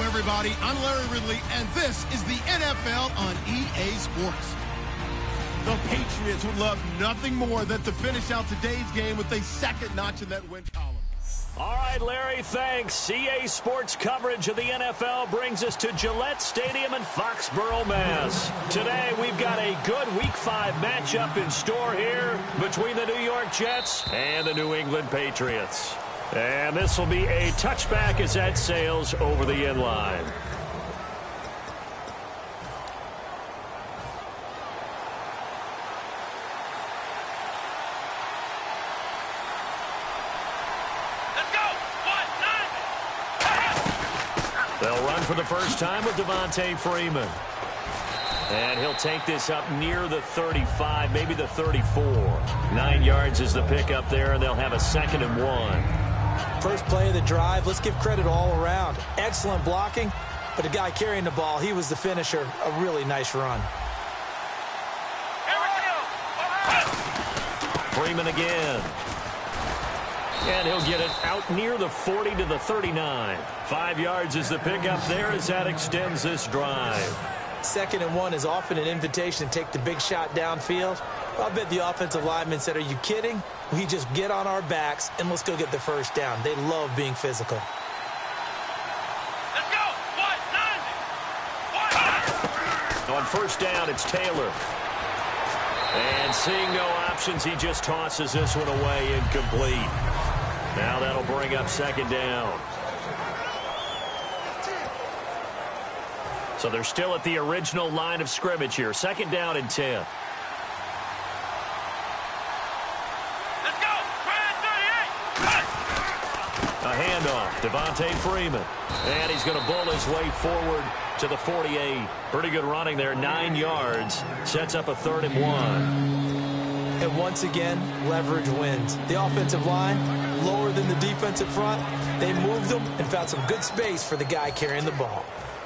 Everybody, I'm Larry Ridley, and this is the NFL on EA Sports. The Patriots would love nothing more than to finish out today's game with a second notch in that win column. All right, Larry, thanks. EA Sports coverage of the NFL brings us to Gillette Stadium in Foxborough, Mass. Today, we've got a good Week 5 matchup in store here between the New York Jets and the New England Patriots. And this will be a touchback as that sails over the end line. They'll run for the first time with Devontae Freeman. And he'll take this up near the 35, maybe the 34. 9 yards is the pickup there, and they'll have a 2nd and 1. First play of the drive, let's give credit all around. Excellent blocking, but the guy carrying the ball, he was the finisher. A really nice run. Freeman again. And he'll get it out near the 40 to the 39. 5 yards is the pickup there as that extends this drive. 2nd and 1 is often an invitation to take the big shot downfield. I bet the offensive lineman said, are you kidding? We just get on our backs and let's go get the first down. They love being physical. Let's go! On first down, it's Taylor. And seeing no options, he just tosses this one away, incomplete. Now that'll bring up 2nd down. So they're still at the original line of scrimmage here. 2nd down and 10. A handoff, Devontae Freeman. And he's going to bull his way forward to the 48. Pretty good running there, 9 yards. Sets up a 3rd and 1. And once again, leverage wins. The offensive line, lower than the defensive front. They moved them and found some good space for the guy carrying the ball.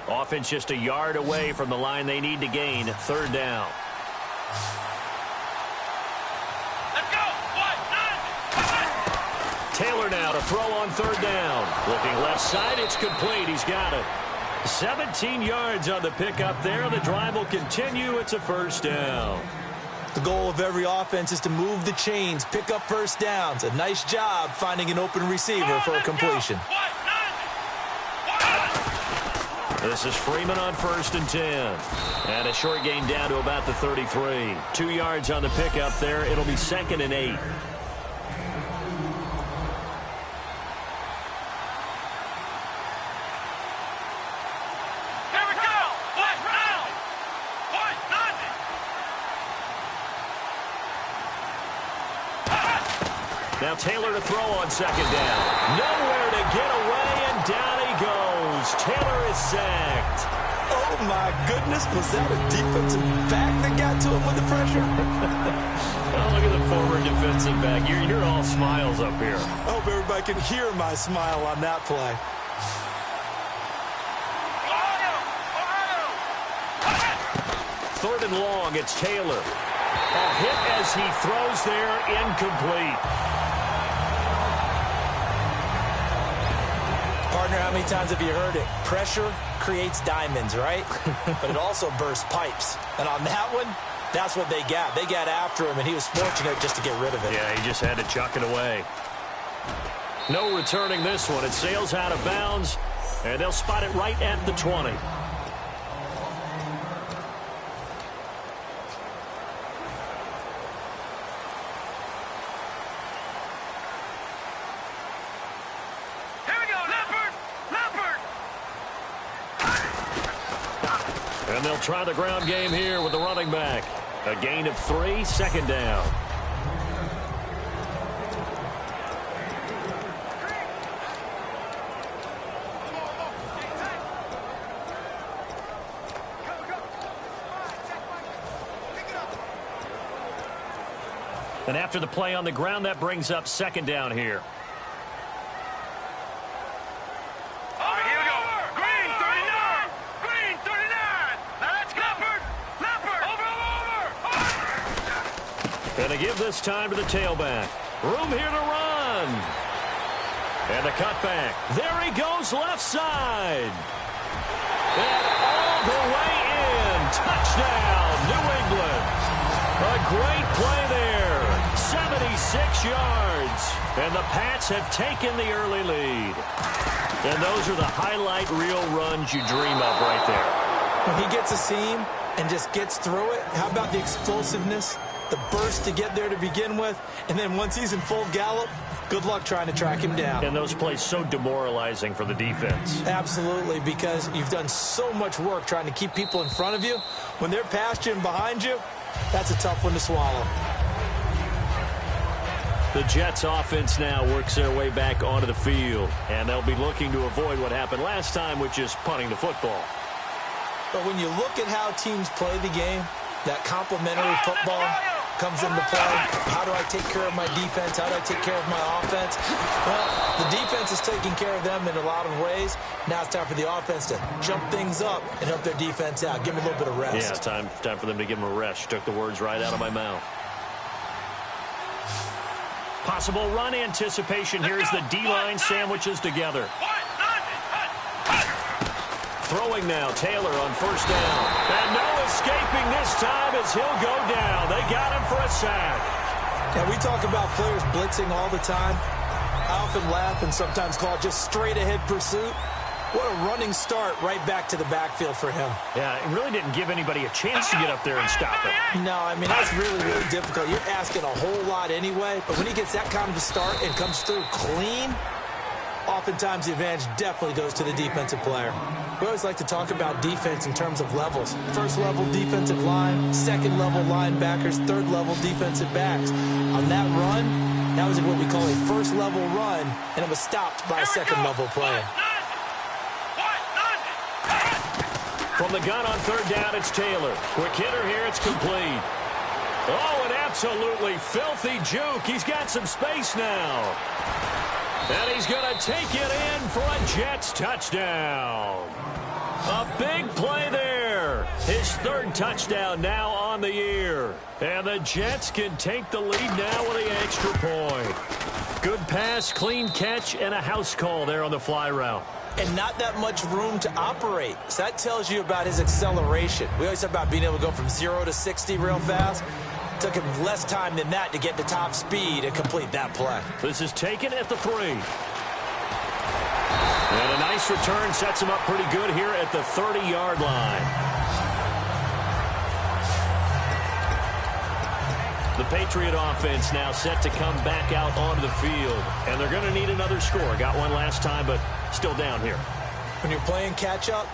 Offense just a yard away from the line they need to gain. 3rd down. Taylor now to throw on 3rd down. Looking left side, it's complete. He's got it. 17 yards on the pickup there. The drive will continue. It's a 1st down. The goal of every offense is to move the chains, pick up first downs. A nice job finding an open receiver for a completion. This is Freeman on 1st and 10. And a short gain down to about the 33. 2 yards on the pickup there. It'll be 2nd and 8. Now Taylor to throw on 2nd down. Nowhere to get away, and down he goes. Taylor is sacked. Oh, my goodness. Was that a defensive back that got to him with the pressure? Well, look at the former defensive back. You're all smiles up here. I hope everybody can hear my smile on that play. Third and long, it's Taylor. A hit as he throws there, incomplete. Partner, how many times have you heard it? Pressure creates diamonds, right? But it also bursts pipes. And on that one, That's what they got. They got after him, and he was fortunate just to get rid of it. Yeah, he just had to chuck it away. No returning this one. It sails out of bounds, and they'll spot it right at the 20. And they'll try the ground game here with the running back. A gain of 3, second down. And after the play on the ground, that brings up second down here. And to give this time to the tailback. Room here to run. And the cutback. There he goes left side. And all the way in. Touchdown, New England. A great play there. 76 yards. And the Pats have taken the early lead. And those are the highlight reel runs you dream of right there. When he gets a seam and just gets through it, how about the explosiveness? The burst to get there to begin with, and then once he's in full gallop, good luck trying to track him down. And those plays so demoralizing for the defense. Absolutely, because you've done so much work trying to keep people in front of you. When they're past you and behind you, that's a tough one to swallow. The Jets offense now works their way back onto the field, and they'll be looking to avoid what happened last time, which is punting the football. But when you look at how teams play the game, that complementary football comes into play. How do I take care of my defense? How do I take care of my offense? Well, the defense is taking care of them in a lot of ways. Now it's time for the offense to jump things up and help their defense out. Give them a little bit of rest. Yeah, time for them to give them a rest. You took the words right out of my mouth. Possible run anticipation here as the D-line sandwiches together. Throwing now, Taylor on first down. And no escaping this time as he'll go down. They got him for a sack. Now, we talk about players blitzing all the time. I often laugh and sometimes call it just straight-ahead pursuit. What a running start right back to the backfield for him. Yeah, it really didn't give anybody a chance to get up there and stop it. No, I mean, that's really, really difficult. You're asking a whole lot anyway. But when he gets that kind of a start and comes through clean, oftentimes the advantage definitely goes to the defensive player. We always like to talk about defense in terms of levels. First level defensive line, second level linebackers, third level defensive backs. On that run, that was what we call a first level run, and it was stopped by a second level player. From the gun on third down, it's Taylor. Quick hitter here, it's complete. Oh, an absolutely filthy juke. He's got some space now. And he's going to take it in for a Jets touchdown. A big play there. His third touchdown now on the year. And the Jets can take the lead now with the extra point. Good pass, clean catch, and a house call there on the fly route. And not that much room to operate. So that tells you about his acceleration. We always talk about being able to go from 0 to 60 real fast. It took him less time than that to get to top speed and complete that play. This is taken at the 3. And a nice return sets him up pretty good here at the 30-yard line. The Patriot offense now set to come back out onto the field. And they're going to need another score. Got one last time, but still down here. When you're playing catch-up,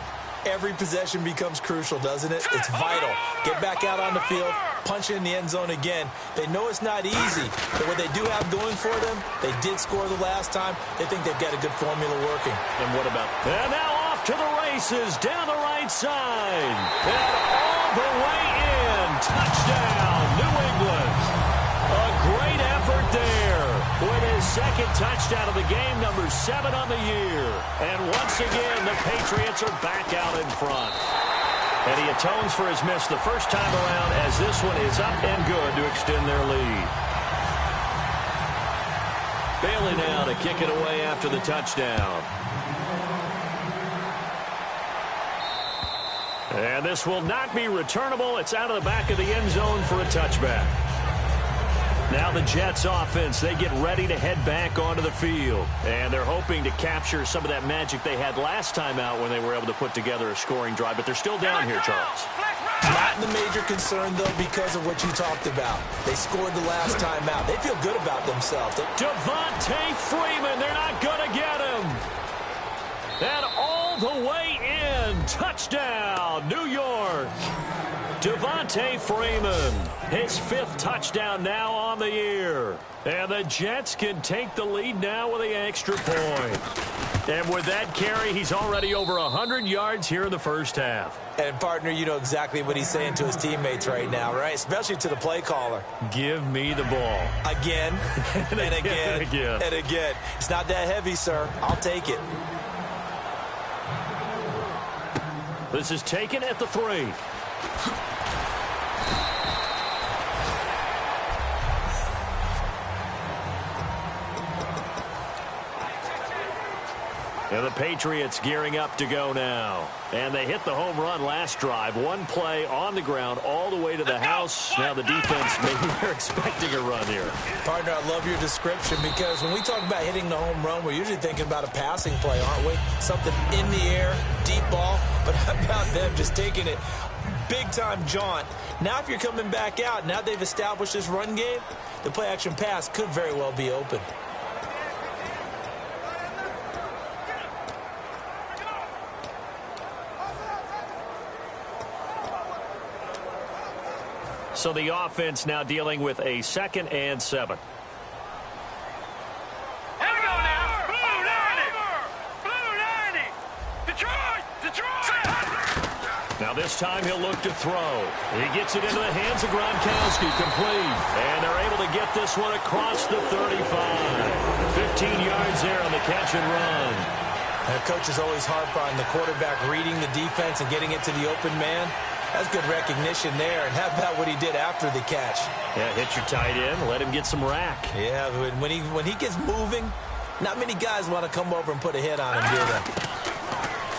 every possession becomes crucial, doesn't it? It's vital. Get back out on the field, punch it in the end zone again. They know it's not easy, but what they do have going for them, they did score the last time. They think they've got a good formula working. And what about... And now off to the races, down the right side. And all the way in. Touchdown, New England. A great effort there with his second touchdown of the game, number 7 on the year. And once again, the Patriots are back out in front. And he atones for his miss the first time around as this one is up and good to extend their lead. Bailey now to kick it away after the touchdown. And this will not be returnable. It's out of the back of the end zone for a touchback. Now the Jets offense, they get ready to head back onto the field. And they're hoping to capture some of that magic they had last time out when they were able to put together a scoring drive. But they're still down here, Charles. Not the major concern, though, because of what you talked about. They scored the last time out. They feel good about themselves. Devontae Freeman, they're not going to get him. And all the way in, touchdown, New York. Devontae Freeman, his 5th touchdown now on the year. And the Jets can take the lead now with the extra point. And with that carry, he's already over 100 yards here in the first half. And, partner, you know exactly what he's saying to his teammates right now, right? Especially to the play caller. Give me the ball. Again, and again, and again. It's not that heavy, sir. I'll take it. This is taken at the 3. And the Patriots gearing up to go now. And they hit the home run last drive. One play on the ground all the way to the house. Now the defense, maybe they're expecting a run here. Partner, I love your description because when we talk about hitting the home run, we're usually thinking about a passing play, aren't we? Something in the air, deep ball. But how about them just taking it big-time jaunt? Now if you're coming back out, now they've established this run game, the play-action pass could very well be open. So the offense now dealing with a 2nd and 7. Here we go now. Blue 90. Blue 90. Detroit. Now this time he'll look to throw. He gets it into the hands of Gronkowski, complete. And they're able to get this one across the 35. 15 yards there on the catch and run. And coaches always harp on the quarterback reading the defense and getting it to the open man. That's good recognition there. And how about what he did after the catch? Yeah, hit your tight end, let him get some rack. Yeah, when he gets moving, not many guys want to come over and put a hit on him, do they?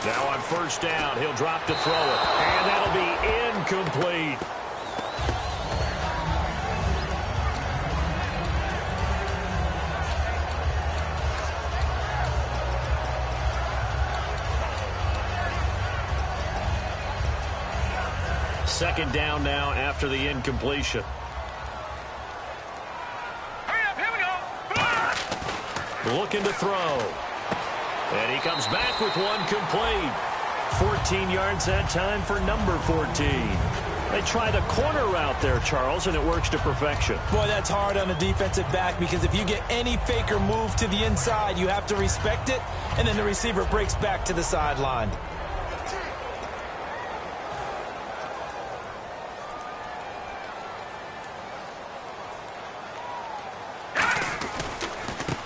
Now on first down, he'll drop to throw it. And that'll be incomplete. Second down now after the incompletion. Hurry up, here we go. Looking to throw. And he comes back with one complete. 14 yards that time for number 14. They try the corner route there, Charles, and it works to perfection. Boy, that's hard on a defensive back because if you get any fake or move to the inside, you have to respect it, and then the receiver breaks back to the sideline.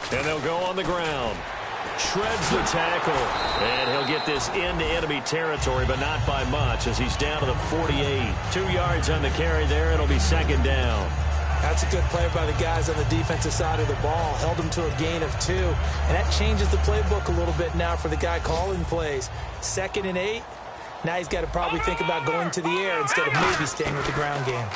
And they'll go on the ground. Shreds the tackle. And he'll get this into enemy territory, but not by much as he's down to the 48. 2 yards on the carry there. It'll be second down. That's a good play by the guys on the defensive side of the ball. Held them to a gain of 2. And that changes the playbook a little bit now for the guy calling plays. 2nd and 8. Now he's got to probably think about going to the air instead of maybe staying with the ground game.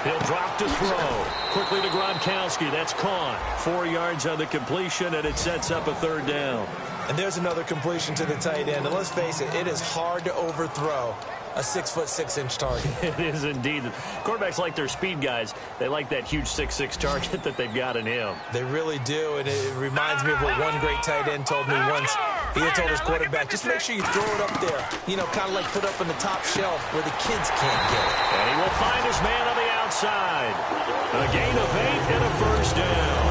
He'll drop to throw. Quickly to Gronkowski. That's caught. 4 yards on the completion, and it sets up a third down. And there's another completion to the tight end. And let's face it, it is hard to overthrow a 6'6" target. It is indeed. Quarterbacks like their speed guys. They like that huge 6'6" target that they've got in him. They really do, and it reminds me of what one great tight end told me once. He had told his quarterback, just make sure you throw it up there. You know, kind of like put up on the top shelf where the kids can't get it. And he will find his man on the outside. A gain of 8 and a first down.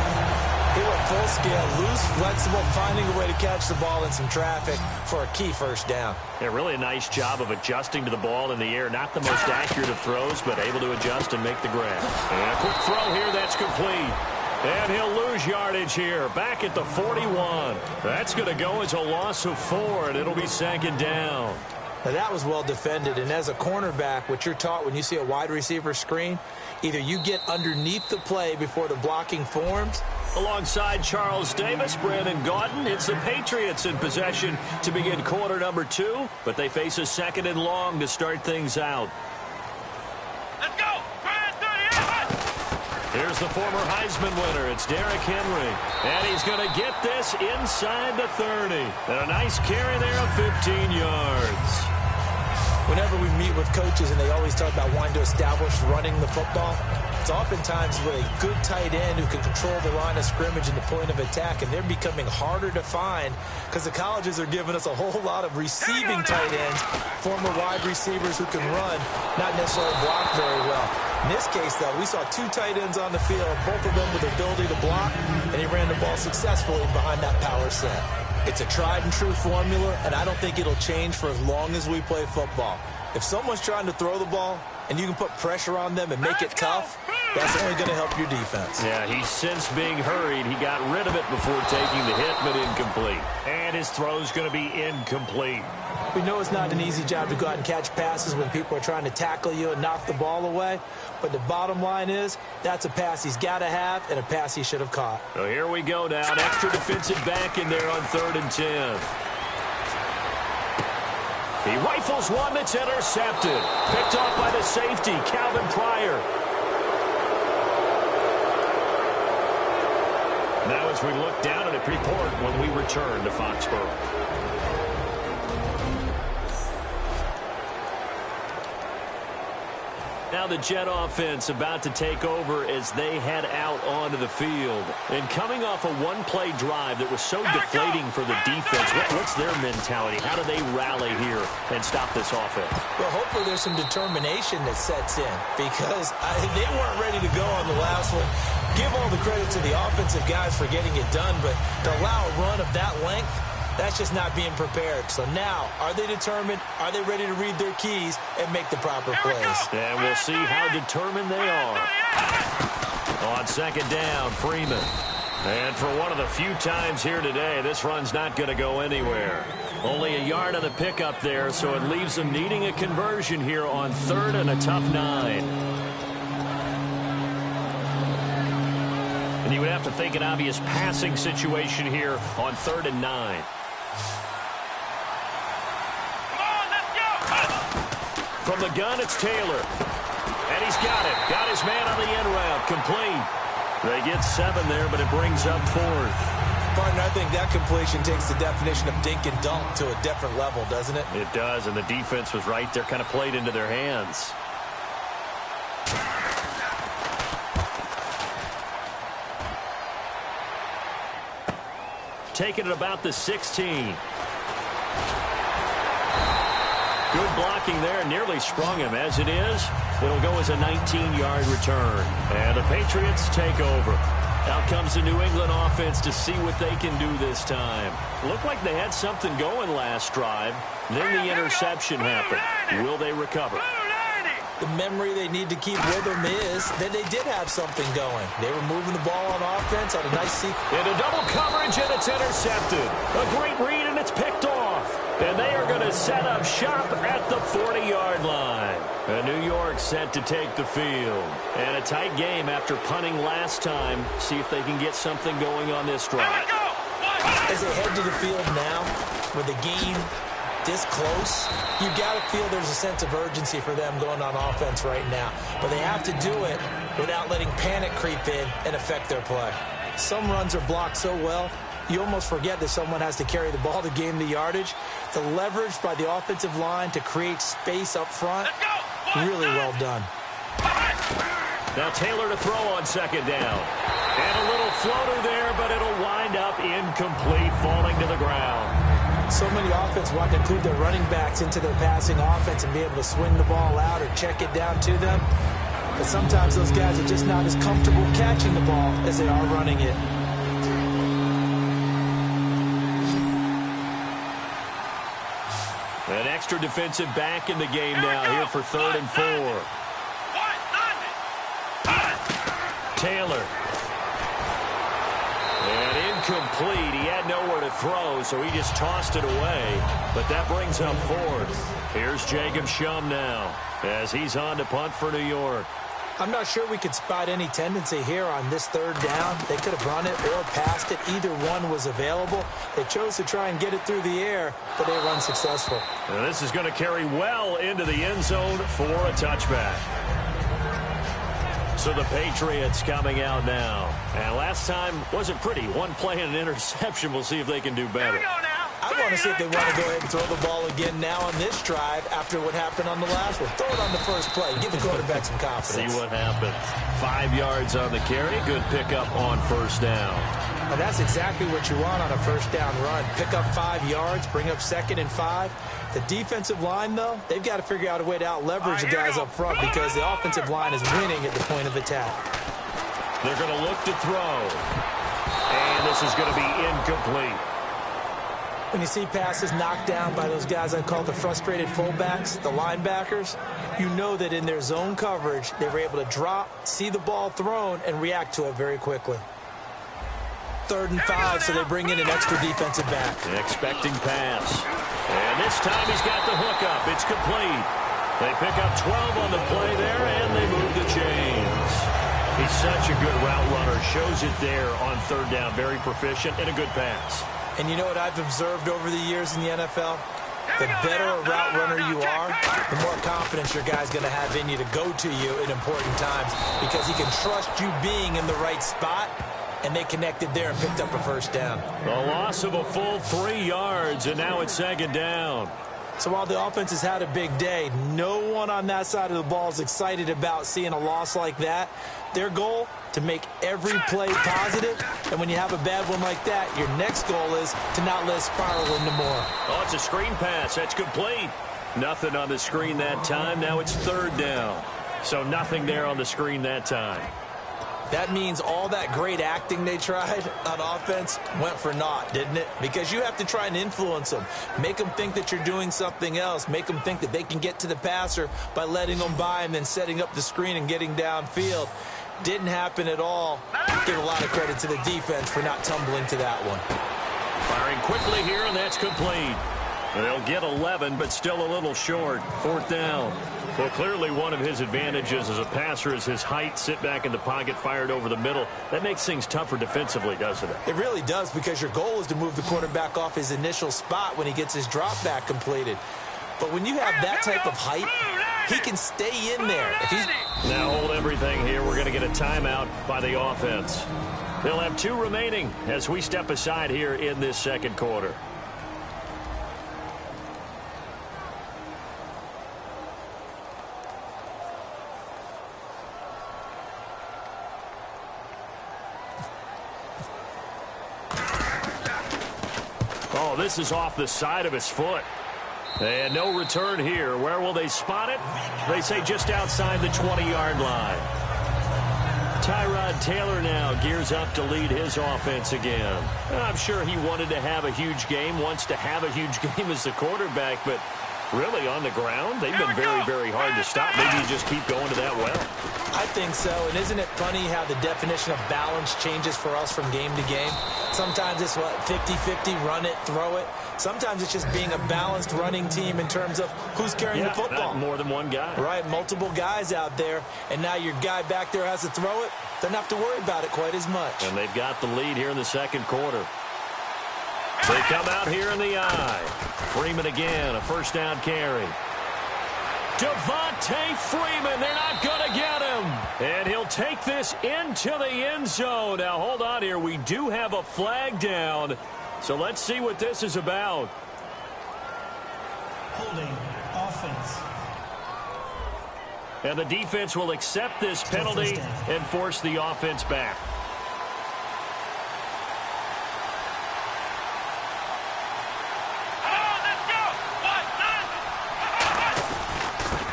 He went full scale, loose, flexible, finding a way to catch the ball in some traffic for a key first down. Yeah, really a nice job of adjusting to the ball in the air. Not the most accurate of throws, but able to adjust and make the grab. And a quick throw here, that's complete. And he'll lose yardage here, back at the 41. That's going to go as a loss of 4, and it'll be second down. Now that was well defended, and as a cornerback, what you're taught when you see a wide receiver screen, either you get underneath the play before the blocking forms, Alongside Charles Davis, Brandon Gaudin, it's the Patriots in possession to begin quarter number 2, but they face a 2nd and long to start things out. Let's go! Here's the former Heisman winner. It's Derrick Henry. And he's going to get this inside the 30. And a nice carry there of 15 yards. Whenever we meet with coaches and they always talk about wanting to establish running the football, it's oftentimes with a good tight end who can control the line of scrimmage and the point of attack, and they're becoming harder to find because the colleges are giving us a whole lot of receiving tight ends, former wide receivers who can run, not necessarily block very well. In this case, though, we saw 2 tight ends on the field, both of them with the ability to block, and he ran the ball successfully behind that power set. It's a tried-and-true formula, and I don't think it'll change for as long as we play football. If someone's trying to throw the ball and you can put pressure on them and make it tough, that's only going to help your defense. Yeah, he's since being hurried. He got rid of it before taking the hit, but incomplete. And his throw's going to be incomplete. We know it's not an easy job to go out and catch passes when people are trying to tackle you and knock the ball away. But the bottom line is, that's a pass he's got to have and a pass he should have caught. So here we go now. An extra defensive back in there on 3rd and 10. He rifles one that's intercepted. Picked off by the safety, Calvin Pryor. Now as we look down at a report when we return to Foxborough. Now the Jet offense about to take over as they head out onto the field. And coming off a one-play drive that was so deflating for the defense, what's their mentality? How do they rally here and stop this offense? Well, hopefully there's some determination that sets in because they weren't ready to go on the last one. Give all the credit to the offensive guys for getting it done, but to allow a run of that length, that's just not being prepared. So now, are they determined? Are they ready to read their keys and make the proper plays? And we'll see how determined they are. On 2nd down, Freeman. And for one of the few times here today, this run's not going to go anywhere. Only a yard on the pickup there, so it leaves them needing a conversion here on 3rd and a tough 9. And you would have to think an obvious passing situation here on 3rd and 9. From the gun, it's Taylor. And he's got it. Got his man on the end route. Complete. They get 7 there, but it brings up 4th. Partner, I think that completion takes the definition of dink and dunk to a different level, doesn't it? It does, and the defense was right there, kind of played into their hands. Taking it about the 16. Good blocking there, nearly sprung him. As it is, it'll go as a 19-yard return. And the Patriots take over. Out comes the New England offense to see what they can do this time. Looked like they had something going last drive. Then the interception happened. Will they recover? The memory they need to keep with them is that they did have something going. They were moving the ball on offense, had a nice sequence. Into double coverage, and it's intercepted. A great read, and it's picked off. And they are going to set up shop at the 40-yard line. And New York set to take the field. And a tight game after punting last time. See if they can get something going on this drive. As they head to the field now, with the game this close, you've got to feel there's a sense of urgency for them going on offense right now. But they have to do it without letting panic creep in and affect their play. Some runs are blocked so well, you almost forget that someone has to carry the ball to gain the yardage. The leverage by the offensive line to create space up front, really well done. Now Taylor to throw on 2nd down. And a little floater there, but it'll wind up incomplete, falling to the ground. So many offenses want to include their running backs into their passing offense and be able to swing the ball out or check it down to them. But sometimes those guys are just not as comfortable catching the ball as they are running it. An extra defensive back in the game now here for 3rd and 4. Taylor. And incomplete. He had nowhere to throw, so he just tossed it away. But that brings up 4th. Here's Jacob Shum now as he's on to punt for New York. I'm not sure we could spot any tendency here on this third down. They could have run it or passed it. Either one was available. They chose to try and get it through the air, but they were unsuccessful. And this is going to carry well into the end zone for a touchback. So the Patriots coming out now. And last time wasn't pretty. One play and an interception. We'll see if they can do better. Here we go now. I want to see if they want to go ahead and throw the ball again now on this drive after what happened on the last one. Throw it on the first play. Give the quarterback some confidence. See what happens. 5 yards on the carry. Good pickup on first down. And that's exactly what you want on a first down run. Pick up 5 yards, bring up 2nd and 5. The defensive line, though, they've got to figure out a way to out-leverage the guys up front because the offensive line is winning at the point of attack. They're going to look to throw. And this is going to be incomplete. When you see passes knocked down by those guys I call the frustrated fullbacks, the linebackers, you know that in their zone coverage, they were able to drop, see the ball thrown, and react to it very quickly. 3rd and 5, so they bring in an extra defensive back. Expecting pass. And this time he's got the hookup. It's complete. They pick up 12 on the play there, and they move the chains. He's such a good route runner. Shows it there on 3rd down. Very proficient and a good pass. And you know what I've observed over the years in the NFL? The better a route runner you are, the more confidence your guy's going to have in you to go to you in important times because he can trust you being in the right spot, and they connected there and picked up a first down. The loss of a full 3 yards, and now it's 2nd down. So while the offense has had a big day, no one on that side of the ball is excited about seeing a loss like that. Their goal, to make every play positive, and when you have a bad one like that, your next goal is to not let it spiral into more. Oh, it's a screen pass. That's complete. Nothing on the screen that time. Now it's 3rd down. So nothing there on the screen that time. That means all that great acting they tried on offense went for naught, didn't it? Because you have to try and influence them. Make them think that you're doing something else. Make them think that they can get to the passer by letting them by and then setting up the screen and getting downfield. Didn't happen at all. Give a lot of credit to the defense for not tumbling to that one. Firing quickly here, and that's complete. They'll get 11, but still a little short. 4th down. Well, clearly one of his advantages as a passer is his height. Sit back in the pocket, fired over the middle. That makes things tougher defensively, doesn't it? It really does, because your goal is to move the quarterback off his initial spot when he gets his drop back completed. But when you have that type of height, he can stay in there. If he's... Now hold everything here. We're going to get a timeout by the offense. They'll have 2 remaining as we step aside here in this 2nd quarter. Oh, this is off the side of his foot. And no return here. Where will they spot it? They say just outside the 20-yard line. Tyrod Taylor now gears up to lead his offense again. I'm sure he wanted to have a huge game, wants to have a huge game as the quarterback, but really on the ground, they've been very, very hard to stop. Maybe you just keep going to that well. I think so. And isn't it funny how the definition of balance changes for us from game to game? Sometimes it's what, 50-50, run it, throw it. Sometimes it's just being a balanced running team in terms of who's carrying the football. Not more than one guy. Right, multiple guys out there, and now your guy back there has to throw it. Doesn't have to worry about it quite as much. And they've got the lead here in the 2nd quarter. They come out here in the eye. Freeman again, a first down carry. Devontae Freeman, they're not going to get him. And he'll take this into the end zone. Now, hold on here. We do have a flag down. So let's see what this is about. Holding offense. And the defense will accept this penalty and force the offense back.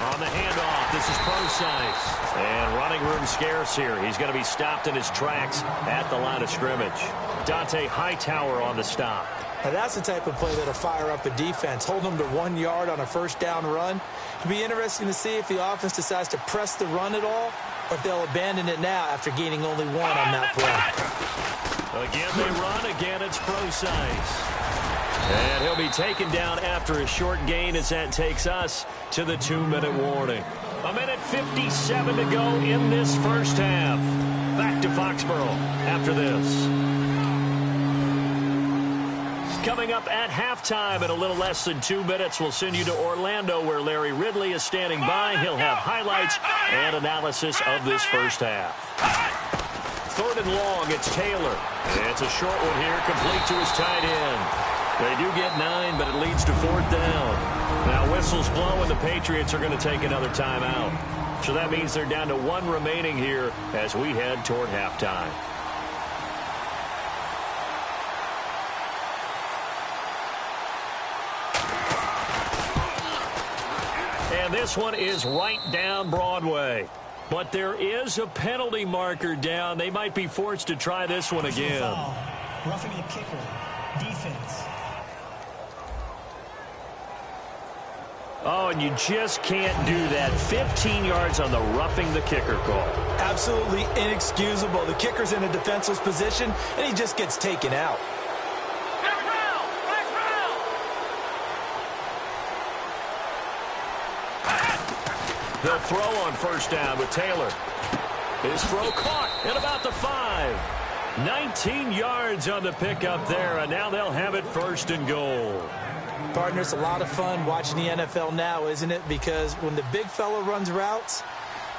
On the handoff, this is Procise. And running room scarce here. He's going to be stopped in his tracks at the line of scrimmage. Dante Hightower on the stop. Now that's the type of play that'll fire up a defense. Hold them to 1 yard on a first down run. It'll be interesting to see if the offense decides to press the run at all, or if they'll abandon it now after gaining only 1 on that play. Again they run, again it's Procise. And he'll be taken down after a short gain as that takes us to the 2-minute warning. A minute 57 to go in this first half. Back to Foxborough after this. Coming up at halftime in a little less than 2 minutes, we'll send you to Orlando where Larry Ridley is standing by. He'll have highlights and analysis of this first half. 3rd and long, it's Taylor. It's a short one here, complete to his tight end. They do get 9, but it leads to 4th down. Now whistles blow and the Patriots are going to take another timeout. So that means they're down to 1 remaining here as we head toward halftime. And this one is right down Broadway. But there is a penalty marker down. They might be forced to try this one again. Roughing the kicker. Defense. Oh, and you just can't do that. 15 yards on the roughing the kicker call. Absolutely inexcusable. The kicker's in a defenseless position, and he just gets taken out. They'll throw on 1st down with Taylor. His throw caught at about the 5. 19 yards on the pickup there, and now they'll have it 1st and goal. Partner, it's a lot of fun watching the NFL now, isn't it? Because when the big fella runs routes,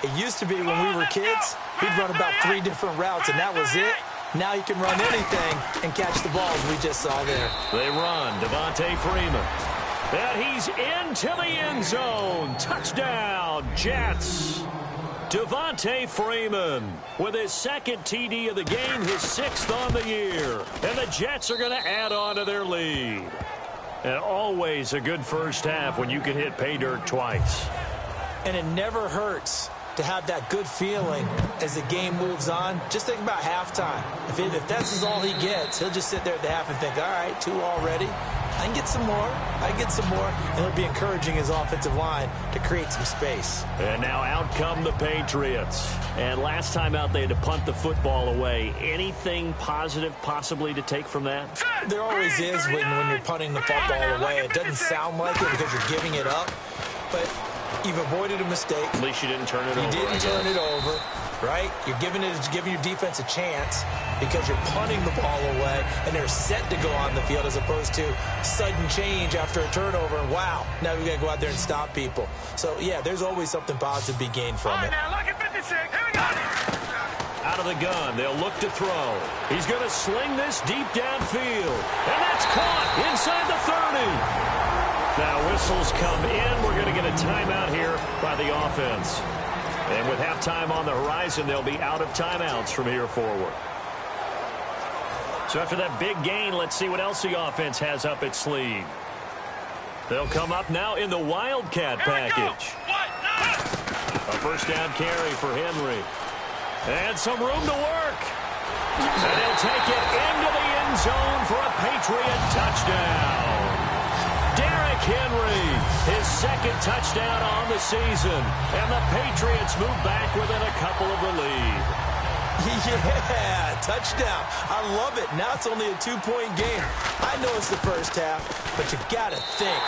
it used to be when we were kids, he'd run about 3 different routes, and that was it. Now he can run anything and catch the balls we just saw there. They run. Devontae Freeman. And he's into the end zone. Touchdown, Jets. Devontae Freeman with his 2nd TD of the game, his 6th on the year. And the Jets are going to add on to their lead. And always a good first half when you can hit pay dirt twice. And it never hurts to have that good feeling as the game moves on. Just think about halftime. If that's all he gets, he'll just sit there at the half and think, all right, 2 already. I can get some more. I can get some more. And he'll be encouraging his offensive line to create some space. And now out come the Patriots. And last time out, they had to punt the football away. Anything positive possibly to take from that? There always is when you're punting the football away. It doesn't sound like it because you're giving it up. But you've avoided a mistake. At least you didn't turn it over. You didn't turn it over, right? You're giving your defense a chance because you're punting the ball away and they're set to go on the field as opposed to sudden change after a turnover. And wow, now we got to go out there and stop people. So, yeah, there's always something positive to be gained from it. Now, look at 56. Here we go. Out of the gun, they'll look to throw. He's going to sling this deep downfield. And that's caught inside the 30. Now whistles come in. We're going to get a timeout here by the offense. And with halftime on the horizon, they'll be out of timeouts from here forward. So after that big gain, let's see what else the offense has up its sleeve. They'll come up now in the Wildcat package. A 1st down carry for Henry. And some room to work. And he'll take it into the end zone for a Patriot touchdown. Derrick Henry, his 2nd touchdown on the season. And the Patriots move back within a couple of the lead. Yeah, touchdown. I love it. Now it's only a 2-point game. I know it's the first half, but you got to think.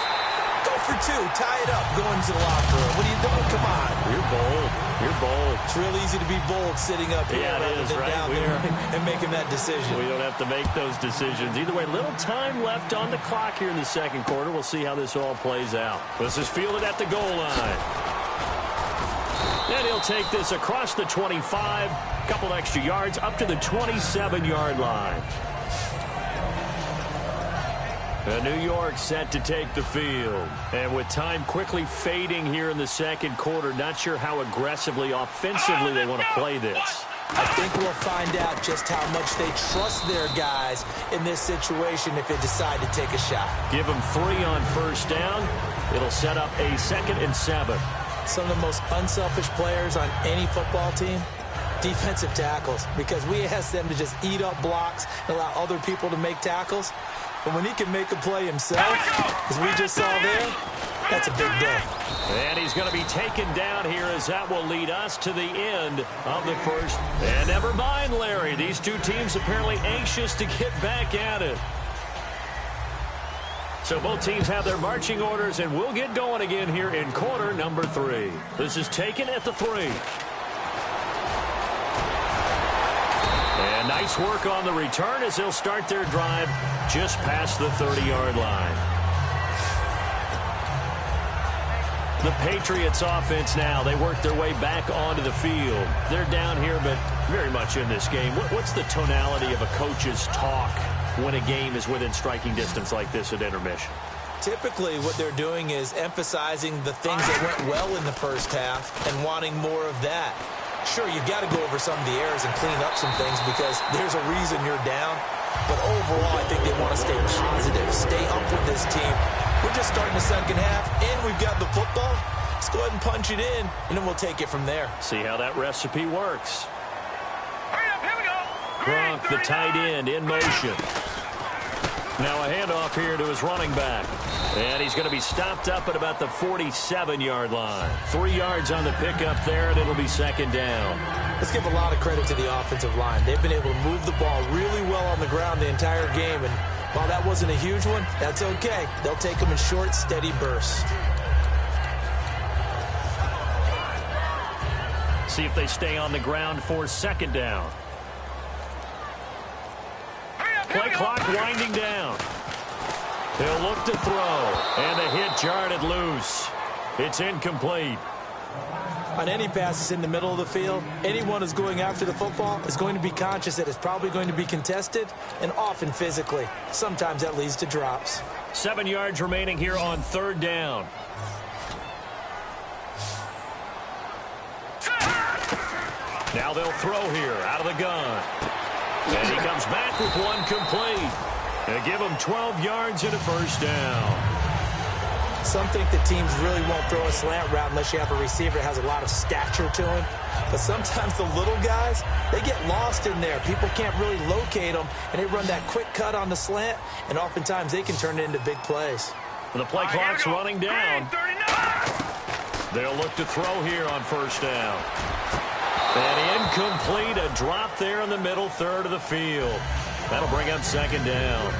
Go for 2. Tie it up. Go into the locker room. What are you doing? Come on. You're bold. You're bold. It's real easy to be bold sitting up here rather than down there and making that decision. We don't have to make those decisions. Either way, little time left on the clock here in the 2nd quarter. We'll see how this all plays out. This is fielded at the goal line. And he'll take this across the 25, a couple extra yards, up to the 27-yard line. And New York set to take the field. And with time quickly fading here in the 2nd quarter, not sure how aggressively, offensively they want to play this. I think we'll find out just how much they trust their guys in this situation if they decide to take a shot. Give them 3 on 1st down. It'll set up a 2nd and 7. Some of the most unselfish players on any football team, defensive tackles, because we ask them to just eat up blocks and allow other people to make tackles. But when he can make a play himself, as we just saw there, that's a big day. And he's going to be taken down here as that will lead us to the end of the first. And never mind, Larry. These two teams apparently anxious to get back at it. So both teams have their marching orders, and we'll get going again here in quarter number 3. This is taken at the 3. And nice work on the return as they'll start their drive just past the 30-yard line. The Patriots offense now, they work their way back onto the field. They're down here, but very much in this game. What's the tonality of a coach's talk when a game is within striking distance like this at intermission? Typically, what they're doing is emphasizing the things that went well in the first half and wanting more of that. Sure, you've got to go over some of the errors and clean up some things because there's a reason you're down. But overall, I think they want to stay positive, stay up with this team. We're just starting the second half, and we've got the football. Let's go ahead and punch it in, and then we'll take it from there. See how that recipe works. Hurry up, here we go. Gronk, the tight end, in motion. Now a handoff here to his running back. And he's going to be stopped up at about the 47-yard line. 3 yards on the pickup there, and it'll be second down. Let's give a lot of credit to the offensive line. They've been able to move the ball really well on the ground the entire game, and while that wasn't a huge one, that's okay. They'll take them in short, steady bursts. See if they stay on the ground for second down. Play clock winding down. He'll look to throw, and the hit jarred it loose. It's incomplete. On any passes in the middle of the field, anyone who's going after the football is going to be conscious that it's probably going to be contested, and often physically. Sometimes that leads to drops. 7 yards remaining here on third down. Now they'll throw here out of the gun. And he comes back with one complete. They give him 12 yards and a first down. Some think that teams really won't throw a slant route unless you have a receiver that has a lot of stature to him. But sometimes the little guys, they get lost in there. People can't really locate them, and they run that quick cut on the slant, and oftentimes they can turn it into big plays. The play clock's running down. They'll look to throw here on first down. And incomplete, a drop there in the middle third of the field. That'll bring up second down.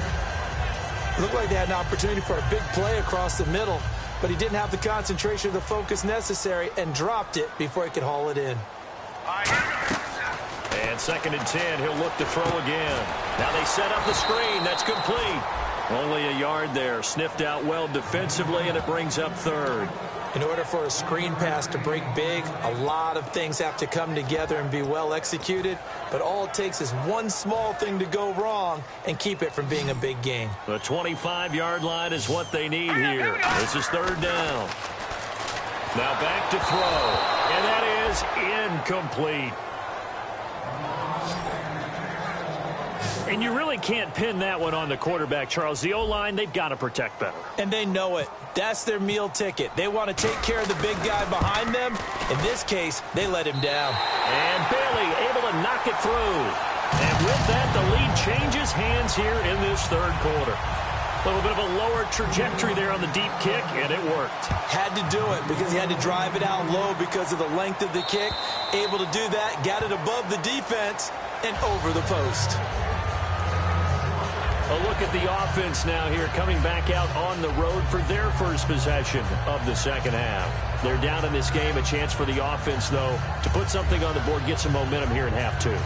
Looked like they had an opportunity for a big play across the middle, but he didn't have the concentration or the focus necessary and dropped it before he could haul it in. And second and 10, he'll look to throw again. Now they set up the screen. That's complete. Only a yard there. Sniffed out well defensively, and it brings up third. In order for a screen pass to break big, a lot of things have to come together and be well executed. But all it takes is one small thing to go wrong and keep it from being a big gain. The 25-yard line is what they need here. This is third down. Now back to throw. And that is incomplete. And you really can't pin that one on the quarterback, Charles. The O-line, they've got to protect better. And they know it. That's their meal ticket. They want to take care of the big guy behind them. In this case, they let him down. And Bailey able to knock it through. And with that, the lead changes hands here in this third quarter. A little bit of a lower trajectory there on the deep kick, and it worked. Had to do it because he had to drive it out low because of the length of the kick. Able to do that, got it above the defense and over the post. A look at the offense now here, coming back out on the road for their first possession of the second half. They're down in this game. A chance for the offense, though, to put something on the board, get some momentum here in half two.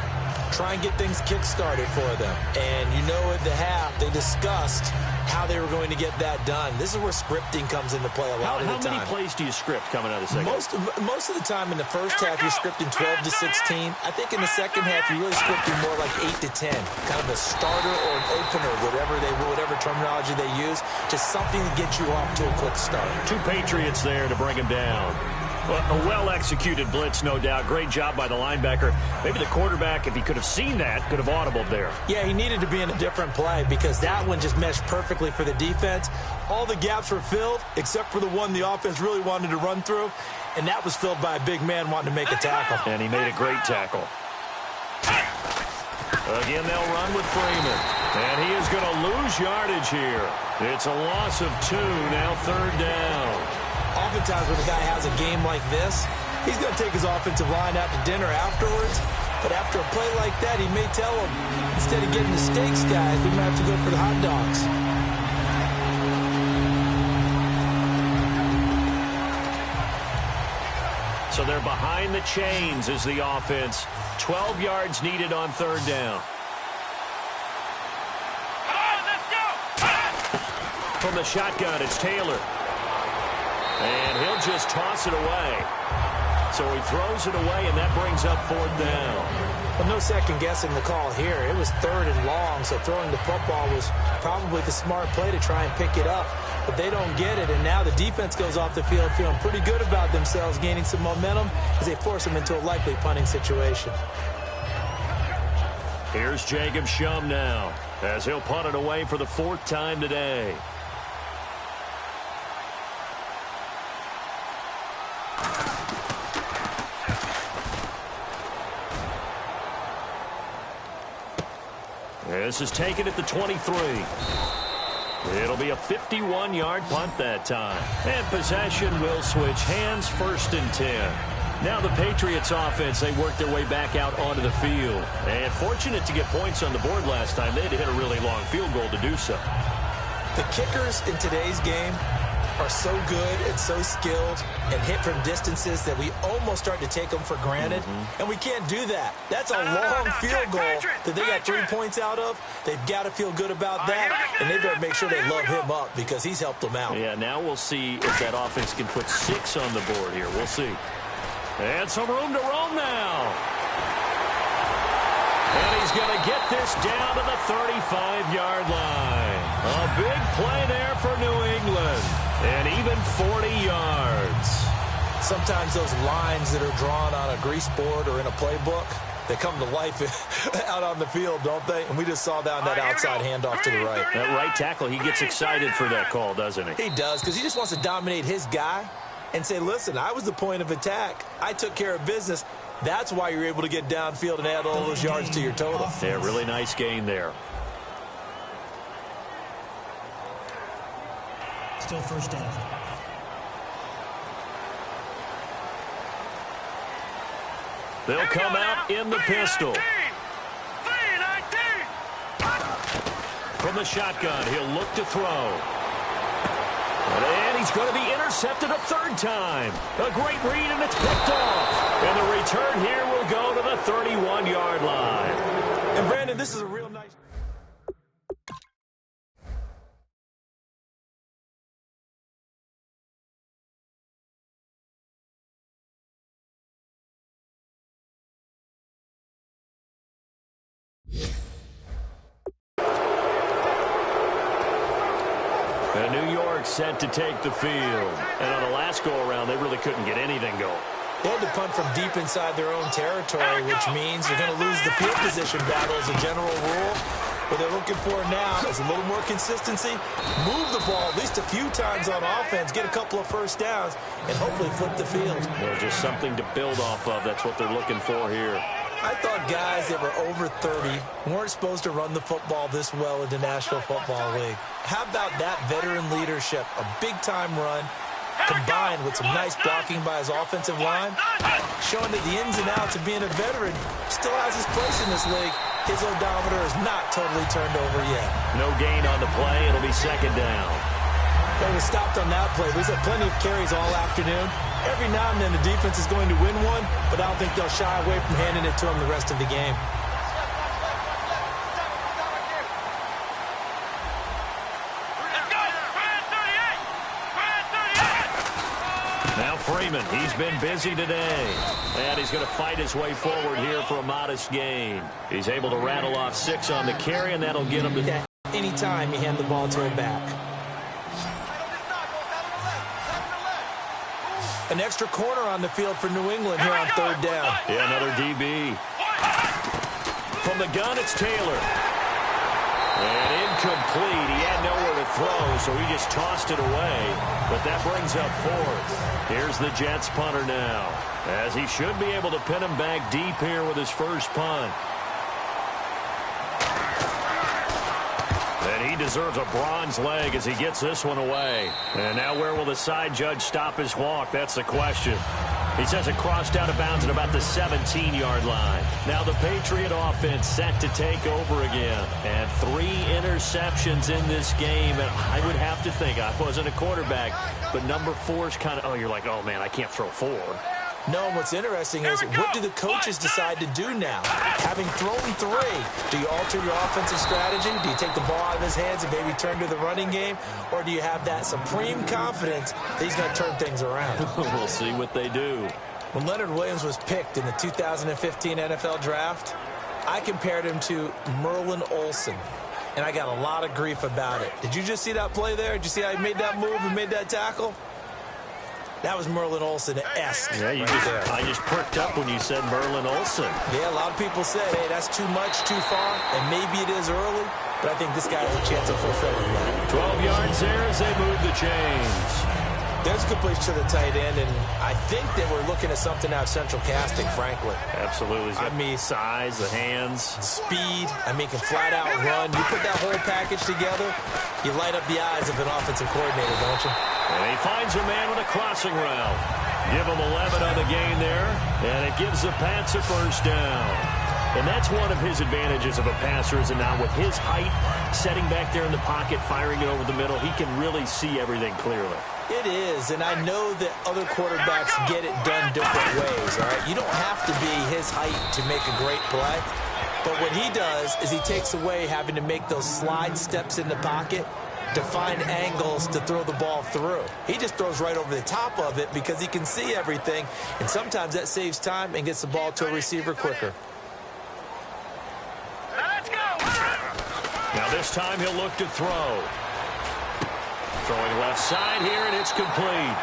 Try and get things kick-started for them. And you know at the half, they discussed how they were going to get that done. This is where scripting comes into play a lot of the time. How many plays do you script coming out of the second half? Most of the time in the first half, you're scripting 12 to 16. I think in the second half, you're really scripting more like 8 to 10. Kind of a starter or an opener, whatever terminology they use. Just something to get you off to a quick start. Two Patriots there to bring him down. A well-executed blitz, no doubt. Great job by the linebacker. Maybe the quarterback, if he could have seen that, could have audibled there. Yeah, he needed to be in a different play because that one just meshed perfectly for the defense. All the gaps were filled except for the one the offense really wanted to run through, and that was filled by a big man wanting to make a tackle. And he made a great tackle. Again, they'll run with Freeman. And he is going to lose yardage here. It's a loss of 2, now third down. Oftentimes when a guy has a game like this, he's going to take his offensive line out to dinner afterwards. But after a play like that, he may tell them, instead of getting the steaks, guys, we might have to go for the hot dogs. So they're behind the chains as the offense. 12 yards needed on third down. Come on, let's go! From the shotgun, it's Taylor. And he'll just toss it away. So he throws it away, and that brings up fourth down. Well, no second guessing the call here. It was third and long, so throwing the football was probably the smart play to try and pick it up. But they don't get it, and now the defense goes off the field feeling pretty good about themselves, gaining some momentum as they force them into a likely punting situation. Here's Jacob Shum now, as he'll punt it away for the fourth time today. This is taken at the 23. It'll be a 51-yard punt that time. And possession will switch hands, first and 10. Now the Patriots offense, they work their way back out onto the field. And fortunate to get points on the board last time. They had to hit a really long field goal to do so. The kickers in today's game are so good and so skilled and hit from distances that we almost start to take them for granted. And we can't do that. That's a long field goal that they got 3 points out of. They've got to feel good about that, and they better make sure they love him up because he's helped them out. Yeah, now we'll see if that offense can put 6 on the board here. We'll see. And some room to roam now. And he's going to get this down to the 35-yard line. A big play there for New England. And even 40 yards. Sometimes those lines that are drawn on a grease board or in a playbook, they come to life out on the field, don't they? And we just saw down that outside handoff to the right. That right tackle, he gets excited for that call, doesn't he? He does, because he just wants to dominate his guy and say, listen, I was the point of attack. I took care of business. That's why you're able to get downfield and add all those yards to your total. Yeah, really nice gain there. Still first down. They'll come out in the pistol. 3-19. From the shotgun, he'll look to throw. And he's going to be intercepted a third time. A great read, and it's picked off. And the return here will go to the 31-yard line. And, Brandon, this is a real nice... And New York set to take the field. And on the last go-around, they really couldn't get anything going. They had to punt from deep inside their own territory, which means they're going to lose the field position battle as a general rule. What they're looking for now is a little more consistency, move the ball at least a few times on offense, get a couple of first downs, and hopefully flip the field. Well, just something to build off of. That's what they're looking for here. I thought guys that were over 30 weren't supposed to run the football this well in the National Football League. How about that veteran leadership, a big-time run, combined with some nice blocking by his offensive line, showing that the ins and outs of being a veteran still has his place in this league. His odometer is not totally turned over yet. No gain on the play. It'll be second down. They were stopped on that play. We've had plenty of carries all afternoon. Every now and then the defense is going to win one, but I don't think they'll shy away from handing it to them the rest of the game. Now Freeman, he's been busy today. And he's going to fight his way forward here for a modest gain. He's able to rattle off 6 on the carry, and that'll get him to... Anytime you hand the ball to a back. An extra corner on the field for New England here on third down. Yeah, another DB. From the gun, it's Taylor. And incomplete. He had nowhere to throw, so he just tossed it away. But that brings up fourth. Here's the Jets punter now, as he should be able to pin him back deep here with his first punt. And he deserves a bronze leg as he gets this one away. And now where will the side judge stop his walk? That's the question. He says it crossed out of bounds at about the 17-yard line. Now the Patriot offense set to take over again. And 3 interceptions in this game. And I would have to think, I wasn't a quarterback, but number 4 is kind of, oh, you're like, oh, man, I can't throw 4. No, what's interesting is what do the coaches decide to do now? Having thrown 3, do you alter your offensive strategy? Do you take the ball out of his hands and maybe turn to the running game? Or do you have that supreme confidence that he's going to turn things around? We'll see what they do. When Leonard Williams was picked in the 2015 NFL Draft, I compared him to Merlin Olsen, and I got a lot of grief about it. Did you just see that play there? Did you see how he made that move and made that tackle? That was Merlin Olsen-esque. Yeah, I just perked up when you said Merlin Olsen. Yeah, a lot of people said, hey, that's too much, too far, and maybe it is early, but I think this guy has a chance of fulfilling that. 12 yards there as they move the chains. There's a completion to the tight end, and I think that we're looking at something out of central casting, frankly. Absolutely. I mean, size, the hands. Speed. I mean, can flat out run. You put that whole package together, you light up the eyes of an offensive coordinator, don't you? And he finds a man with a crossing route. Give him 11 on the gain there, and it gives the Pats a first down. And that's one of his advantages of a passer, is now with his height, setting back there in the pocket, firing it over the middle, he can really see everything clearly. It is, and I know that other quarterbacks get it done different ways, all right? You don't have to be his height to make a great play, but what he does is he takes away having to make those slide steps in the pocket to find angles to throw the ball through. He just throws right over the top of it because he can see everything, and sometimes that saves time and gets the ball to a receiver quicker. Let's go. Now this time he'll look to throw. Throwing left side here, and it's complete.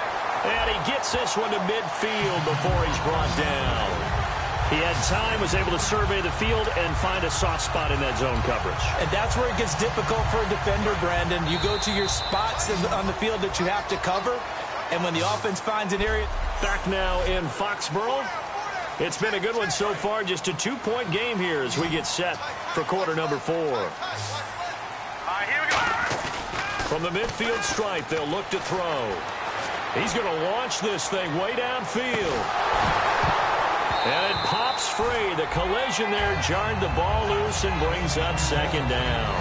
And he gets this one to midfield before he's brought down. He had time, was able to survey the field and find a soft spot in that zone coverage. And that's where it gets difficult for a defender, Brandon. You go to your spots on the field that you have to cover, and when the offense finds an area. Back now in Foxborough. It's been a good one so far. Just a 2-point game here as we get set for quarter number 4. All right, here we go. From the midfield stripe, they'll look to throw. He's going to launch this thing way downfield. And it pops free. The collision there jarred the ball loose and brings up second down.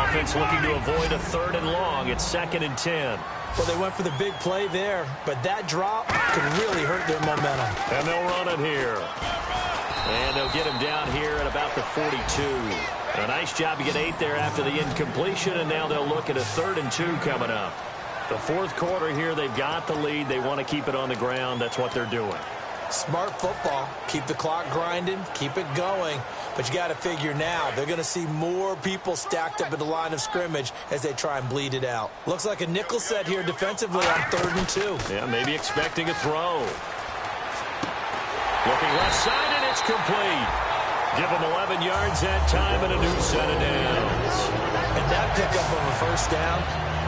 Offense looking to avoid a 3rd and long. It's 2nd and 10. Well, they went for the big play there, but that drop could really hurt their momentum. And they'll run it here. And they'll get him down here at about the 42. A nice job to get 8 there after the incompletion, and now they'll look at a 3rd and 2 coming up. The 4th quarter here, they've got the lead. They want to keep it on the ground. That's what they're doing. Smart football. Keep the clock grinding. Keep it going. But you got to figure now, they're going to see more people stacked up at the line of scrimmage as they try and bleed it out. Looks like a nickel set here defensively on 3rd and 2. Yeah, maybe expecting a throw. Looking left side, and it's complete. Give them 11 yards that time and a new set of downs. And that pickup of a first down,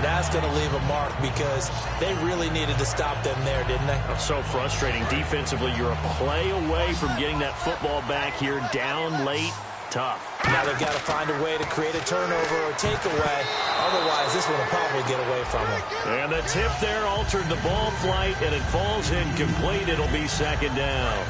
that's going to leave a mark because they really needed to stop them there, didn't they? That's so frustrating. Defensively, you're a play away from getting that football back here down late. Tough. Now they've got to find a way to create a turnover or takeaway. Otherwise, this one will probably get away from them. And the tip there altered the ball flight, and it falls incomplete. It'll be 2nd down.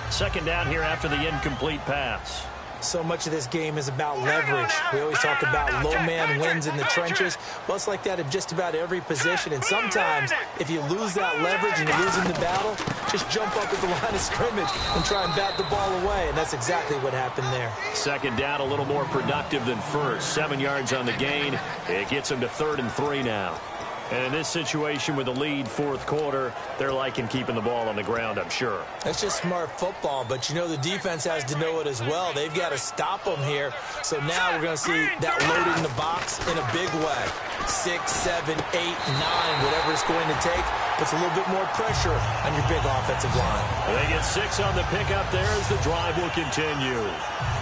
2nd down here after the incomplete pass. So much of this game is about leverage. We always talk about low man wins in the trenches. Well, it's like that in just about every position. And sometimes, if you lose that leverage and you're losing the battle, just jump up at the line of scrimmage and try and bat the ball away. And that's exactly what happened there. 2nd down, a little more productive than first. 7 yards on the gain. It gets them to 3rd and 3 now. And in this situation with the lead 4th quarter, they're liking keeping the ball on the ground, I'm sure. That's just smart football, but you know the defense has to know it as well. They've got to stop them here. So now we're going to see that loaded in the box in a big way. 6, 7, 8, 9, whatever it's going to take, puts a little bit more pressure on your big offensive line. They get 6 on the pickup there as the drive will continue.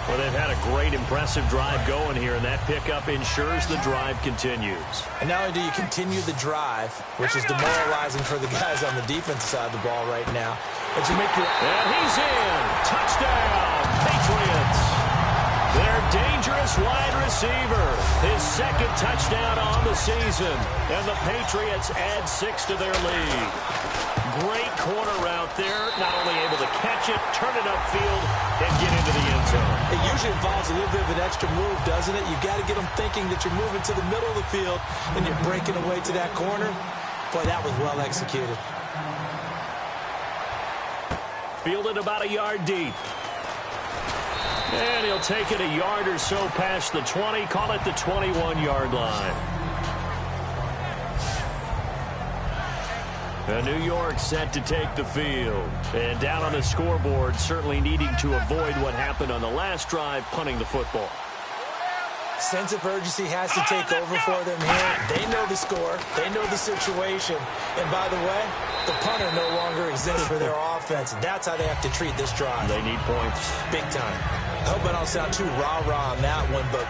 Well, they've had a great, impressive drive going here, and that pickup ensures the drive continues. And not only do you continue the drive, which is demoralizing for the guys on the defensive side of the ball right now, but you make your... And he's in! Touchdown, Patriots! Their dangerous wide receiver, his 2nd touchdown on the season, and the Patriots add 6 to their lead. Great corner route there, not only able to catch it, turn it upfield, and get into the end zone. It usually involves a little bit of an extra move, doesn't it? You've got to get them thinking that you're moving to the middle of the field and you're breaking away to that corner. Boy, that was well executed. fielded about a yard deep. And he'll take it a yard or so past the 20, call it the 21-yard line. New York set to take the field. And down on the scoreboard, certainly needing to avoid what happened on the last drive, punting the football. Sense of urgency has to take over for them here. They know the score. They know the situation. And by the way, the punter no longer exists for their offense. That's how they have to treat this drive. They need points. Big time. I hope I don't sound too rah-rah on that one, but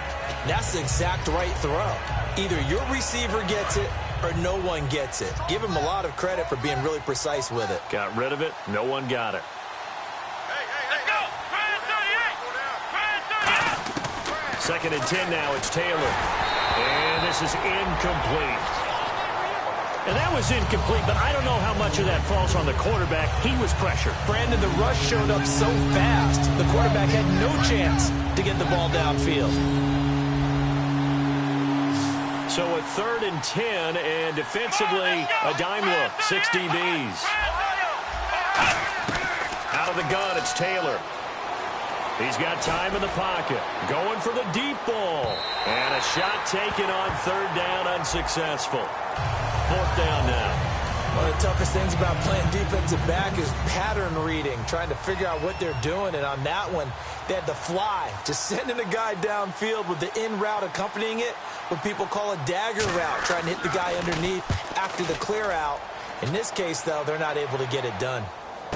that's the exact right throw. Either your receiver gets it or no one gets it. Give him a lot of credit for being really precise with it. Got rid of it. No one got it. Second and 10 now, it's Taylor. And this is incomplete. And that was incomplete, but I don't know how much of that falls on the quarterback. He was pressured. Brandon, the rush showed up so fast, the quarterback had no chance to get the ball downfield. So a 3rd and 10, and defensively, a dime look, 6 DBs. Out of the gun, it's Taylor. He's got time in the pocket. Going for the deep ball. And a shot taken on 3rd down, unsuccessful. 4th down now. One of the toughest things about playing defensive back is pattern reading, trying to figure out what they're doing. And on that one, they had the fly, just sending a guy downfield with the in route accompanying it, what people call a dagger route, trying to hit the guy underneath after the clear out. In this case, though, they're not able to get it done.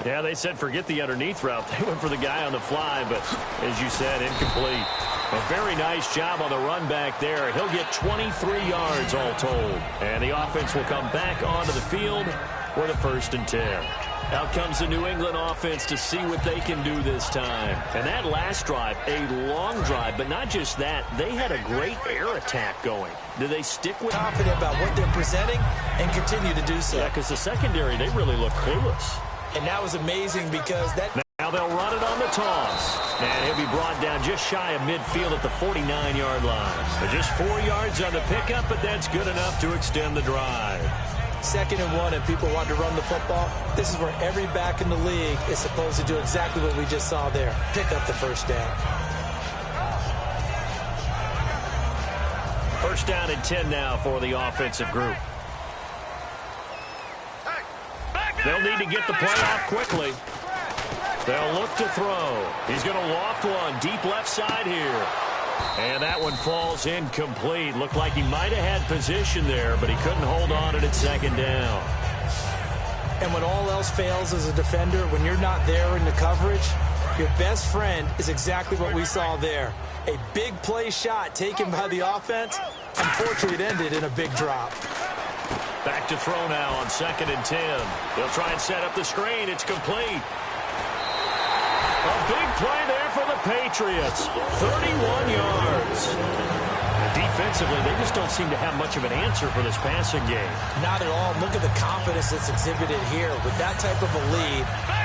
Yeah, they said forget the underneath route. They went for the guy on the fly, but as you said, incomplete. A very nice job on the run back there. He'll get 23 yards all told. And the offense will come back onto the field for the 1st and 10. Out comes the New England offense to see what they can do this time. And that last drive, a long drive, but not just that. They had a great air attack going. Do they stick with confident about what they're presenting and continue to do so? Yeah, because the secondary, they really look clueless. And that was amazing because that... Now they'll run it on the toss. And he'll be brought down just shy of midfield at the 49-yard line. Just 4 yards on the pickup, but that's good enough to extend the drive. 2nd and 1, and people want to run the football. This is where every back in the league is supposed to do exactly what we just saw there. Pick up the 1st down. 1st down and 10 now for the offensive group. They'll need to get the play off quickly. They'll look to throw. He's going to loft one deep left side here. And that one falls incomplete. Looked like he might have had position there, but he couldn't hold on it at 2nd down. And when all else fails as a defender, when you're not there in the coverage, your best friend is exactly what we saw there. A big play shot taken by the offense. Unfortunately, it ended in a big drop. Back to throw now on 2nd and 10. They'll try and set up the screen. It's complete. A big play there for the Patriots. 31 yards. And defensively, they just don't seem to have much of an answer for this passing game. Not at all. Look at the confidence that's exhibited here. With that type of a lead,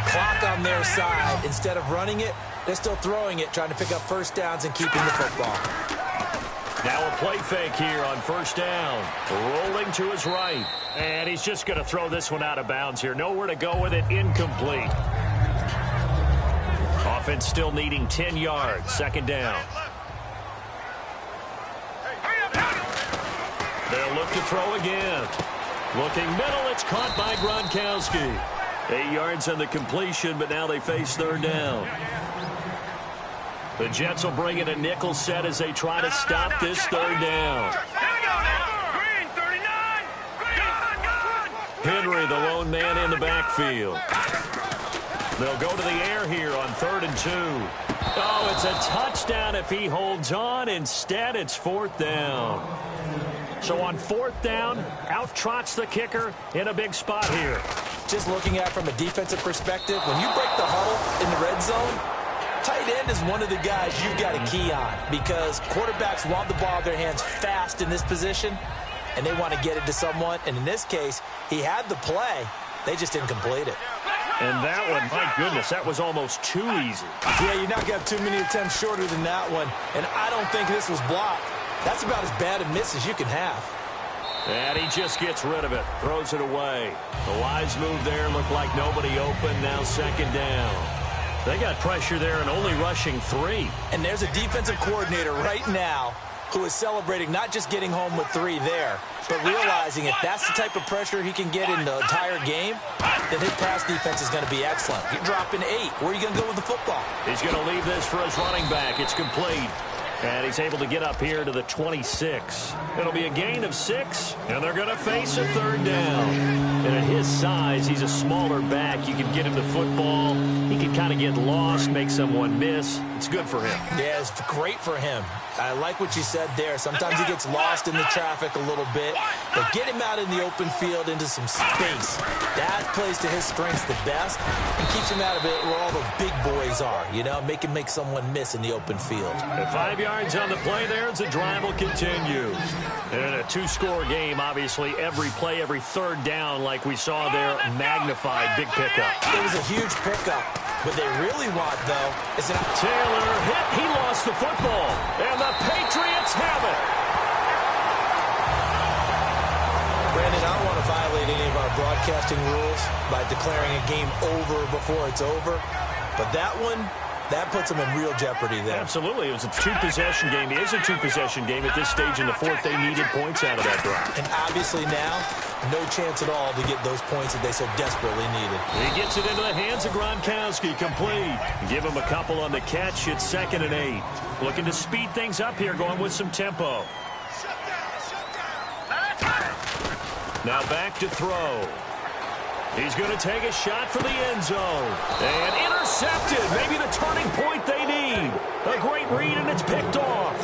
clock on their side, instead of running it, they're still throwing it, trying to pick up 1st downs and keeping the football. Now a play fake here on 1st down. Rolling to his right. And he's just going to throw this one out of bounds here. Nowhere to go with it. Incomplete. Offense still needing 10 yards. 2nd down. They'll look to throw again. Looking middle. It's caught by Gronkowski. 8 yards on the completion, but now they face 3rd down. The Jets will bring in a nickel set as they try to stop this 3rd down. Henry, the lone man in the backfield. They'll go to the air here on 3rd and 2. Oh, it's a touchdown if he holds on. Instead, it's 4th down. So on 4th down, out trots the kicker in a big spot here. Just looking at it from a defensive perspective, when you break the huddle in the red zone, tight end is one of the guys you've got to key on because quarterbacks want the ball in their hands fast in this position, and they want to get it to someone. And in this case, he had the play. They just didn't complete it. And that one, my goodness, that was almost too easy. Yeah, you're not going to have too many attempts shorter than that one. And I don't think this was blocked. That's about as bad a miss as you can have. And he just gets rid of it, throws it away. The wise move there, looked like nobody open, now second down. They got pressure there and only rushing 3. And there's a defensive coordinator right now who is celebrating not just getting home with 3 there, but realizing if that's the type of pressure he can get in the entire game, then his pass defense is going to be excellent. You're dropping 8. Where are you going to go with the football? He's going to leave this for his running back. It's complete. And he's able to get up here to the 26. It'll be a gain of 6, and they're going to face a third down. And at his size, he's a smaller back. You can get him the football. He can kind of get lost, make someone miss. It's good for him. Yeah, it's great for him. I like what you said there. Sometimes he gets lost in the traffic a little bit, but get him out in the open field into some space. That plays to his strengths the best and keeps him out of it where all the big boys are, you know, make him make someone miss in the open field. At 5 yards on the play there as the drive will continue. And a 2-score game, obviously, every play, every third down, like we saw there, magnified, big pickup. It was a huge pickup. What they really want, though, is an... Taylor hit. He lost the football. And the Patriots have it. Brandon, I don't want to violate any of our broadcasting rules by declaring a game over before it's over. But that one, that puts them in real jeopardy there. Absolutely. It was a 2-possession game. It is a 2-possession game. At this stage in the fourth, they needed points out of that drive. And obviously now, no chance at all to get those points that they so desperately needed. He gets it into the hands of Gronkowski, complete. Give him a couple on the catch. It's 2nd and 8. Looking to speed things up here, going with some tempo. Now back to throw. He's going to take a shot for the end zone. And intercepted. Maybe the turning point they need. A great read, and it's picked off.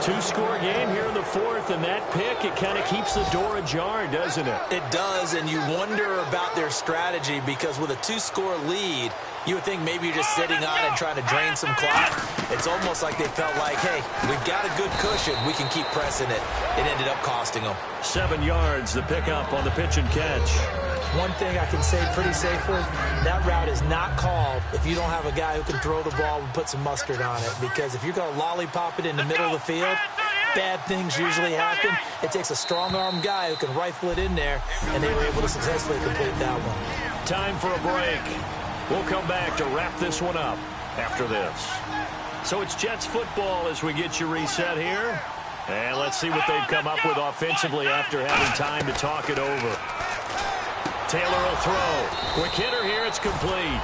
2-score game here in the fourth, and that pick, it kind of keeps the door ajar, doesn't it? It does, and you wonder about their strategy because with a 2-score lead, you would think maybe you're just sitting on and trying to drain some clock. It's almost like they felt like, hey, we've got a good cushion. We can keep pressing it. It ended up costing them. 7 yards, the pickup on the pitch and catch. One thing I can say pretty safely, that route is not called if you don't have a guy who can throw the ball and put some mustard on it. Because if you're going to lollipop it in the middle of the field, bad things usually happen. It takes a strong-arm guy who can rifle it in there, and they were able to successfully complete that one. Time for a break. We'll come back to wrap this one up after this. So it's Jets football as we get you reset here. And let's see what they've come up with offensively after having time to talk it over. Taylor will throw. Quick hitter here. It's complete.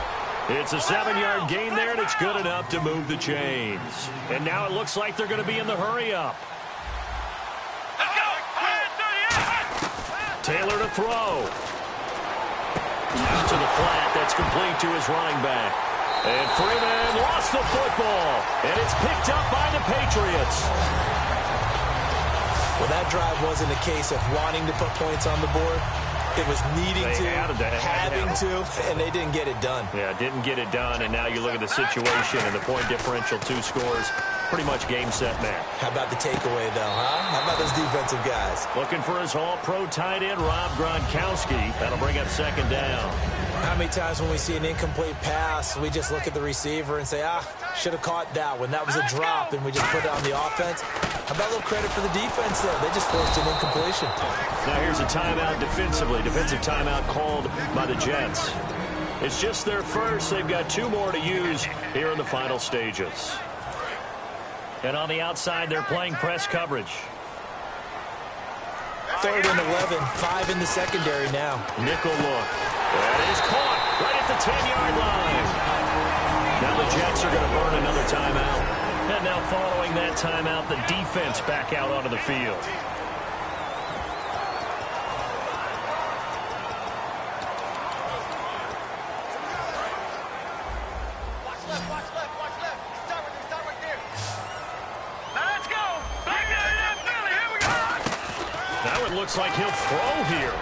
It's a 7-yard gain there, and it's good enough to move the chains. And now it looks like they're going to be in the hurry-up. Taylor to throw. Out to the flat. That's complete to his running back. And Freeman lost the football. And it's picked up by the Patriots. Well, that drive wasn't a case of wanting to put points on the board. It was needing to, having to, and they didn't get it done. Yeah, didn't get it done, and now you look at the situation and the point differential, 2 scores, pretty much game, set, match. How about the takeaway, though, huh? How about those defensive guys? Looking for his all-pro tight end, Rob Gronkowski. That'll bring up 2nd down. How many times when we see an incomplete pass, we just look at the receiver and say, should have caught that one. That was a drop, and we just put it on the offense. How about a little credit for the defense, though? They just forced an incompletion. Now here's a timeout defensively. Defensive timeout called by the Jets. It's just their first. They've got 2 more to use here in the final stages. And on the outside, they're playing press coverage. 3rd and 11, 5 in the secondary now. Nickel look. That is caught right at the 10-yard line. Now the Jets are going to burn another timeout. And now following that timeout, the defense back out onto the field. Watch left. Start right there. Now let's go. Back there, Philly. Here we go. Now it looks like he'll throw here.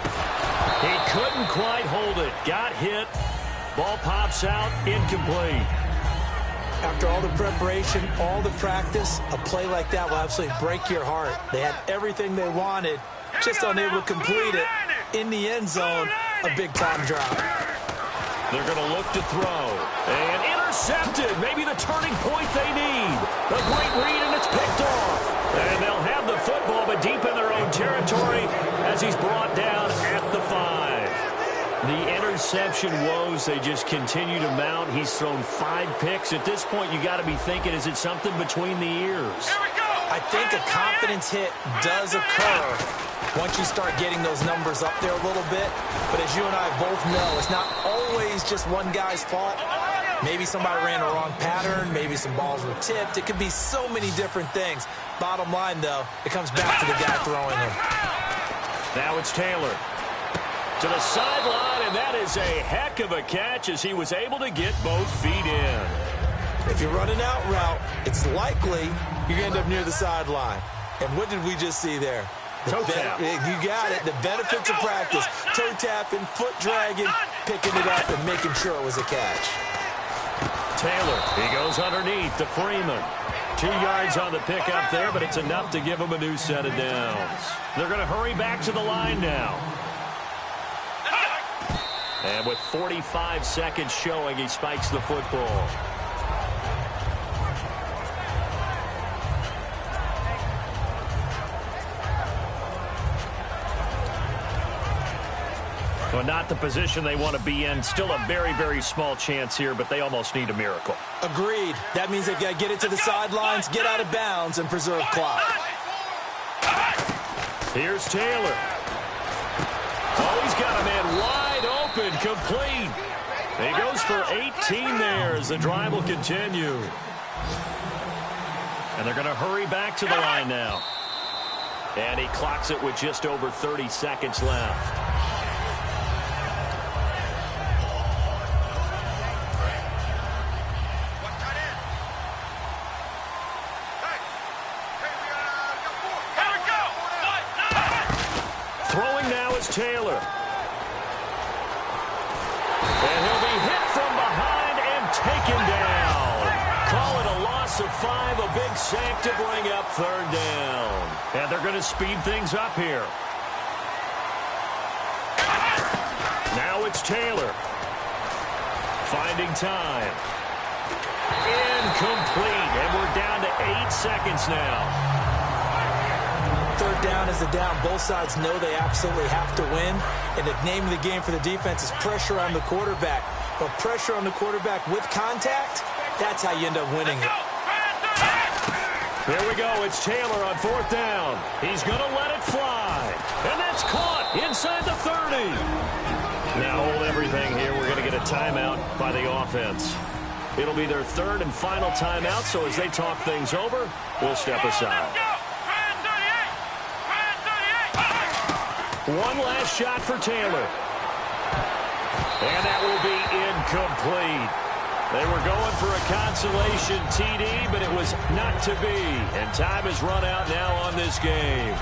He couldn't quite hold it. Got hit. Ball pops out. Incomplete. After all the preparation, all the practice, a play like that will absolutely break your heart. They had everything they wanted, just unable to complete it. In the end zone, a big-time drop. They're going to look to throw. And intercepted. Maybe the turning point they need. A great read, and it's picked off. And they'll have the football, but deep in their own territory as he he's brought down at the 5. The interception woes, they just continue to mount. He's thrown 5 picks. At this point, you got to be thinking, is it something between the ears? Here we go. I think a confidence hit does occur once you start getting those numbers up there a little bit. But as you and I both know, it's not always just one guy's fault. Maybe somebody ran a wrong pattern. Maybe some balls were tipped. It could be so many different things. Bottom line, though, it comes back to the guy throwing them. Now it's Taylor to the sideline, and that is a heck of a catch as he was able to get both feet in. If you're running out route, it's likely you're going to end up near the sideline. And what did we just see there? Toe tap. You got it. The benefits of practice. Toe tapping, foot dragging, picking it up, and making sure it was a catch. Taylor, he goes underneath to Freeman. 2 yards on the pickup there, but it's enough to give him a new set of downs. They're going to hurry back to the line now. And with 45 seconds showing, he spikes the football. Well, not the position they want to be in. Still a very, very small chance here, but they almost need a miracle. Agreed. That means they've got to get it to the sidelines, get out of bounds, and preserve clock. Here's Taylor. Oh, he's got a man wide open, complete. He goes for 18 there as the drive will continue. And they're going to hurry back to the line now. And he clocks it with just over 30 seconds left. Taylor. And he'll be hit from behind and taken down. Call it a loss of 5, a big sack to bring up 3rd down. And they're going to speed things up here. Now it's Taylor. Finding time. Incomplete. And we're down to 8 seconds now. 3rd down is a down. Both sides know they absolutely have to win. And the name of the game for the defense is pressure on the quarterback. But pressure on the quarterback with contact, that's how you end up winning it. Here we go. It's Taylor on 4th down. He's going to let it fly. And that's caught inside the 30. Now hold everything here. We're going to get a timeout by the offense. It'll be their 3rd and final timeout, so as they talk things over, we'll step aside. One last shot for Taylor. And that will be incomplete. They were going for a consolation TD, but it was not to be. And time has run out now on this game.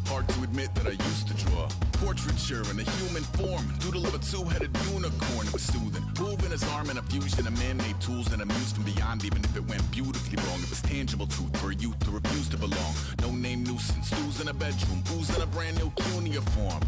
Hard to admit that I used to draw portraiture in a human form, doodle of a 2-headed unicorn. It was soothing, moving his arm in a fusion of man-made tools and amused from beyond. Even if it went beautifully wrong, it was tangible truth for a youth to refuse to belong. No name nuisance, who's in a bedroom, who's in a brand new cuneiform.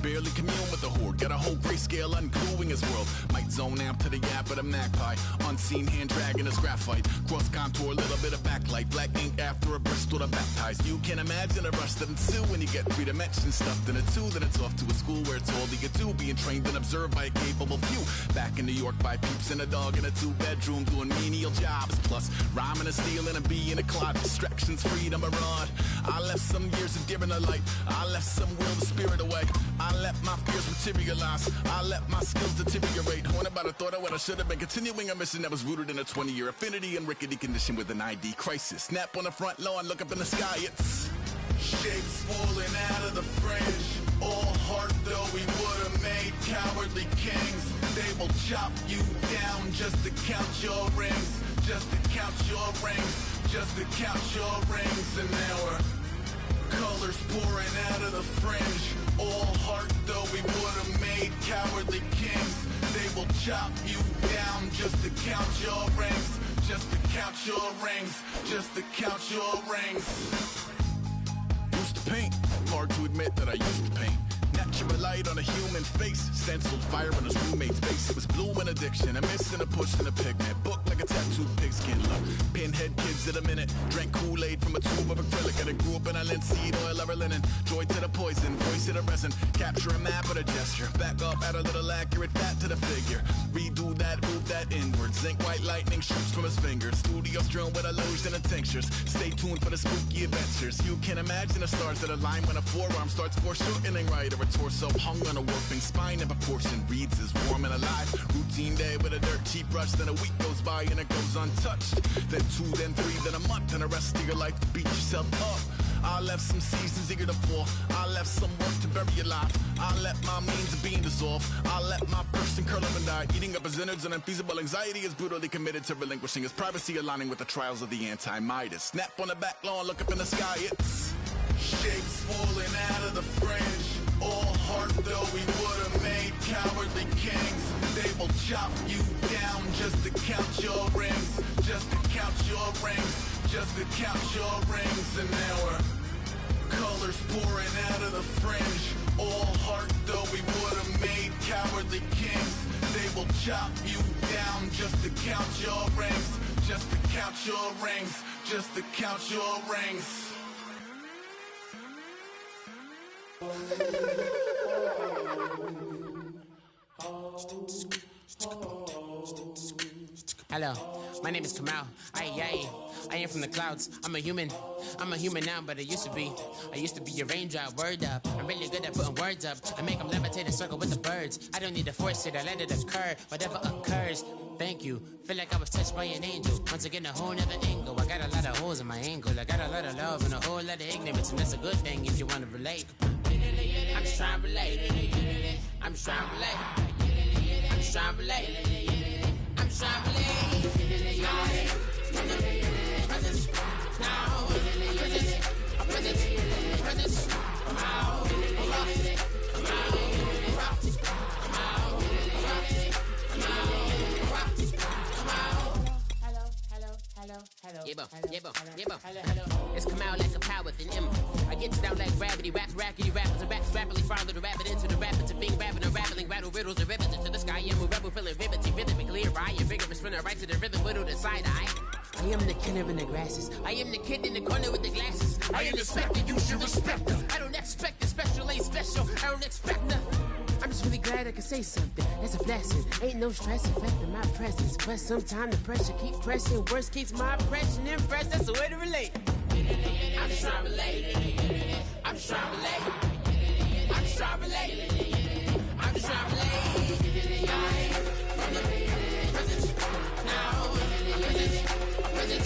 Barely commune with the horde, got a whole grayscale ungluing his world. Might zone out to the yap of a magpie, unseen hand dragging his graphite. Cross contour, little bit of backlight, black ink after a Bristol to baptize. You can imagine a rush that ensue when you get 3 dimensions stuffed in a 2. Then it's off to a school where it's all you get to, being trained and observed by a capable few. Back in New York by peeps and a dog in a 2-bedroom doing menial jobs. Plus rhyming and stealing and being a clot, distractions, freedom, a rod. I left some years of deer in the light, I left some will, the spirit away. I let my fears materialize, I let my skills deteriorate. When about a thought of what I should have been, continuing a mission that was rooted in a 20-year affinity and rickety condition with an ID crisis. Snap on the front lawn, look up in the sky, it's Shapes falling out of the fringe. All heart though we would've made cowardly kings. They will chop you down just to count your rings. Just to count your rings. Just to count your rings. And now we're colors pouring out of the fringe. All heart though we would've made cowardly kings. They will chop you down just to count your rings. Just to count your rings. Just to count your rings. Used to paint, hard to admit that I used to paint. Natural light on a human face, stenciled fire on his roommate's face. It was bloom and addiction, a miss and a push and a pigment. Book like a tattooed pigskin look. Pinhead kids in a minute, drank Kool-Aid from a tube of acrylic. And I grew up in a linseed oil or linen. Joy to the poison, voice to the resin. Capture a map with a gesture. Back up, add a little accurate fat to the figure. Redo that, move that inward. Zinc white lightning shoots from his fingers. Studio strewn with illusion and tinctures. Stay tuned for the spooky adventures. You can imagine the stars that align when a forearm starts foreshortening right, or a torso hung on a warping spine in proportion. Reads as warm and alive. Routine day with a dirt cheap brush. Then a week goes by and it goes untouched. Then 2, then 3, then a month, and the rest of your life to beat yourself up. I left some seasons eager to fall. I left some work to bury alive. I let my means of being dissolved. I let my person curl up and die. Eating up his innards and unfeasible anxiety is brutally committed to relinquishing his privacy, aligning with the trials of the anti-Midas. Snap on the back lawn, look up in the sky. It's shapes falling out of the fringe. All heart though we would've made cowardly kings. They will chop you down just to count your rings. Just to count your rings. Just to count your rings. And now we're colors pouring out of the fringe. All heart though we would've made cowardly kings. They will chop you down just to count your rings. Just to count your rings. Just to count your rings. Hello, my name is Kamal. I am from the clouds. I'm a human now, but I used to be a raindrop. Word up, I'm really good at putting words up. I make them levitate and circle with the birds. I don't need to force it, I let it occur. Whatever occurs, thank you. Feel like I was touched by an angel. Once again, a whole nother angle. I got a lot of holes in my angle. I got a lot of love and a whole lot of ignorance, and that's a good thing if you want to relate. I'm just trying to relate. I'm just trying to relate. I'm just trying to relate. I'm just trying to relate. Presence, now, presence, come out, hello. It's come out like a power with an M. I get down like gravity, rackety rappers and raps rapidly follow the rabbit into the rapids of being rapping and rattling, rattle riddles and rivets into the sky. I'm a rebel, feeling riveting, rhythmically clear. I am vigorous, spinner right to the rhythm, whittle the side eye. I am the killer in the grasses. I am the kid in the corner with the glasses. I am the spectre, you should respect her. I don't expect the special, ain't special. I don't expect nothing. I'm just really glad I can say something. That's a blessing. Ain't no stress affecting my presence. But sometimes the pressure keeps pressing. Worst keeps my impression impressed. That's the way to relate. I'm just trying to relate. I'm just trying to relate. I'm just trying to relate. I'm just trying to relate. From the present, now, present,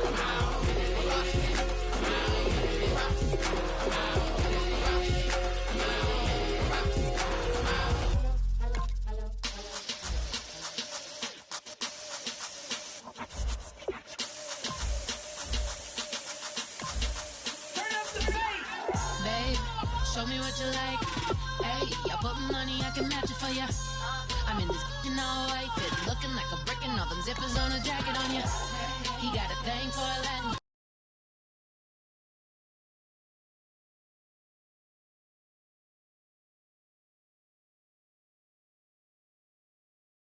come out, come out. Show me what you like. Hey, y'all put money, I can match it for ya. I'm in this in all white fit, looking like a brick and all them zippers on a jacket on ya. He got a thing for a Latin.